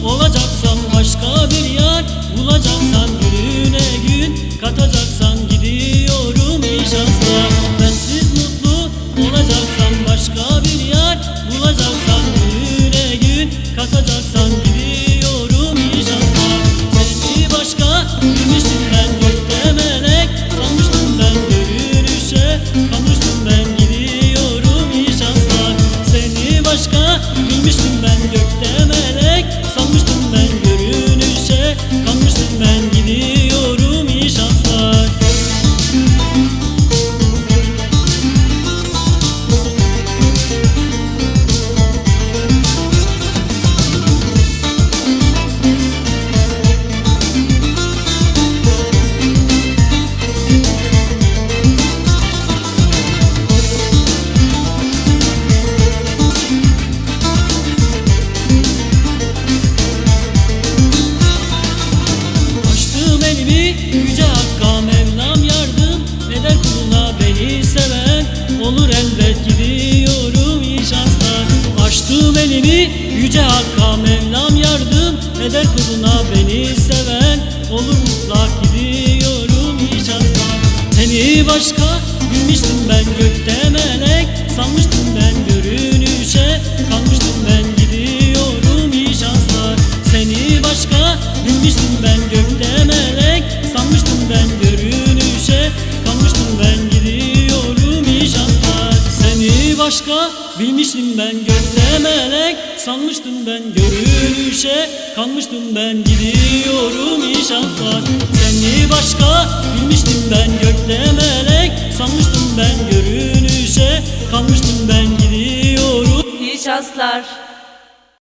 Olacaksan başka bir yer bulacaksan, gününe gün katacaksan, gidiyorum iyi şanslar. Bensiz mutlu olacaksan başka bir yer bulacaksan, gününe gün katacaksan, gidiyorum iyi şanslar. Seni başka bilmiştim ben, gökte melek sanmıştım ben, görünüşe kanmıştım ben, gidiyorum iyi şanslar. Seni başka bilmiştim ben, gökte melek sanmıştım ben, görünüşe kanmıştım ben, gidiyorum iyi şanslar. Yüce Hakk'a Mevlam yardım eder kuluna, beni seven olur elbet, gidiyorum iyi şanslar. Açtım elimi Yüce Hakk'a Mevlam yardım eder kuluna, beni seven olur mutlak, gidiyorum iyi şanslar. Seni başka bilmiştim ben, gökte melek sanmıştım ben, görünüşe kanmıştım ben, gidiyorum iyi şanslar. Seni başka bilmiştim ben, gökte melek sanmıştım ben, görünüşe kanmıştım ben, gidiyorum iyi şanslar. Seni başka bilmiştim ben, gökte melek sanmıştım ben, görünüşe kanmıştım ben, gidiyorum iyi şanslar. Seni başka bilmiştim ben, gökte melek sanmıştım ben, görünüşe kanmıştım ben, gidiyorum iyi şanslar.